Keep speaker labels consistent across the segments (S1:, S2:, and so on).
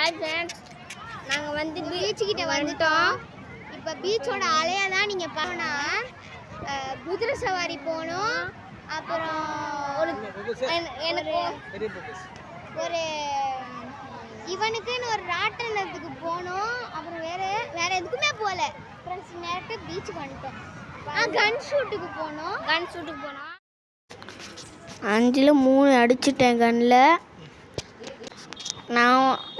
S1: Hi friends, நாங்கள் வந்து பீச்சுக்கிட்ட வந்துட்டோம். இப்போ பீச்சோட அலையை தான் நீங்கள் பார்க்கணும். குதிரை சவாரி போகணும். அப்புறம் எனக்கு ஒரு இவனுக்குன்னு ஒரு ராட்டினத்துக்கு போகணும். அப்புறம் வேற எதுக்குமே போகல ஃப்ரெண்ட்ஸ். நேரத்தை பீச்சுக்கு வந்துட்டோம். கன் ஷூட்டுக்கு போனோம். 5ல் 3 அடிச்சிட்டேன் கன்னில்.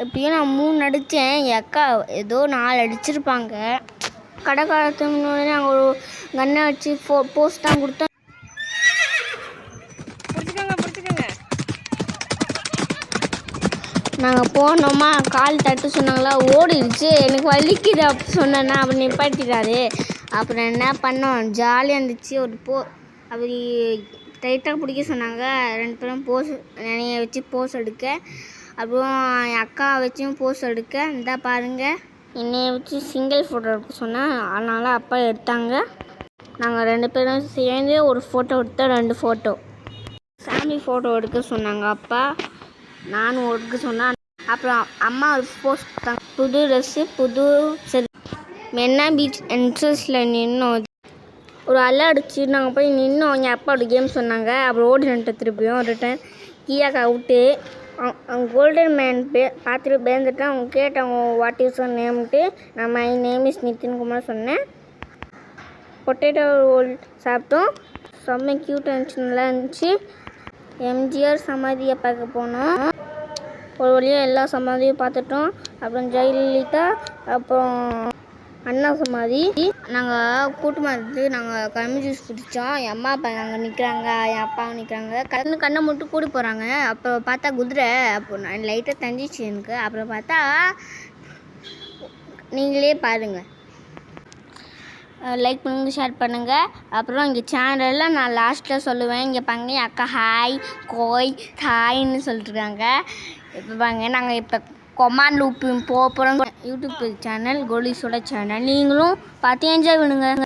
S1: எப்பயும் நான் 3 அடித்தேன். என் அக்கா ஏதோ 4 அடிச்சிருப்பாங்க. கடைக்காலத்துக்கு முன்னாடி நாங்கள் ஒரு கன்னை வச்சு போஸ்ட் தான் கொடுத்தோம். நாங்கள் போனோமா, கால் தட்டு சொன்னாங்களா, ஓடிடுச்சு. எனக்கு வலிக்குது அப்படி சொன்னேன்னா அப்படி நிப்பாட்டிட்டாரு. அப்புறம் என்ன பண்ணோம், ஜாலியாக இருந்துச்சு. அப்படி டைட்டாக பிடிக்க சொன்னாங்க. 2 பேரும் என்னைய வச்சு போஸ் எடுக்க. அப்புறம் என் அக்கா வச்சும் போஸ் எடுக்க. இந்த பாருங்கள், என்னைய வச்சு சிங்கிள் ஃபோட்டோ எடுக்க சொன்னேன். அதனால் அப்பா எடுத்தாங்க. நாங்கள் 2 பேரும் சேர்ந்து ஒரு ஃபோட்டோ எடுத்தோம். 2 ஃபோட்டோ ஃபேமிலி ஃபோட்டோ எடுக்க சொன்னாங்க அப்பா. நானும் எடுக்க சொன்னேன். அப்புறம் அம்மா ஒரு போஸ்ட் கொடுத்தாங்க. புது ட்ரெஸ்ஸு, புது சரி. மெரினா பீச் என்ட்ரன்ஸில் நின்னோம். ஒரு அலை அடிச்சு நாங்கள் போய் நின்னோம். எங்கள் அப்பா ஒரு கேம் சொன்னாங்க. அப்புறம் ஓடிட்டு திருப்பியும் ரிட்டன் கீழே அவுட்டு. அவங்க கோல்டன் மேன் பார்த்துட்டு பேர்ந்துட்டு அவங்க கேட்டாங்க, வாட் இஸ் யுவர் நேம்ட்டு. நான் மை நேம் இஸ் நிதின்குமார் சொன்னேன். பொட்டேட்டோ ரோல் சாப்பிட்டோம். செம்ம க்யூட்டாக இருந்துச்சு, நல்லா இருந்துச்சு. எம்ஜிஆர் சமாதியை பார்க்க போனோம். ஒரு வழியாக எல்லா சமாதியும் பார்த்துட்டோம். அப்புறம் ஜெயலலிதா, அப்புறம் அண்ணா சமாதி. நாங்கள் கூட்டமாக இருந்து நாங்கள் கரும்பு ஜூஸ் குடித்தோம். என் அம்மா அப்பா அங்கே நிற்கிறாங்க, என் அப்பாவும் நிற்கிறாங்க. கண்ணை மட்டும் கூடி போகிறாங்க. அப்புறம் பார்த்தா குதிரை. அப்போ நான் லைட்டாக தஞ்சிச்சு எனக்கு. அப்புறம் பார்த்தா நீங்களே பாருங்கள். லைக் பண்ணுங்கள், ஷேர் பண்ணுங்கள். அப்புறம் இங்கே சேனலில் நான் லாஸ்ட்டில் சொல்லுவேன். இங்கே பாருங்க, என் அக்கா ஹாய் கோய் ஹாய்ன்னு சொல்லிட்டுருக்காங்க. இப்போ பாருங்க, நாங்கள் இப்போ கொமாண்ட் லூப்பு போகிறோம். யூடியூப் சேனல் கோலிஸோட சேனல். நீங்களும் பார்த்து என்ஜாய் பண்ணுங்கள்.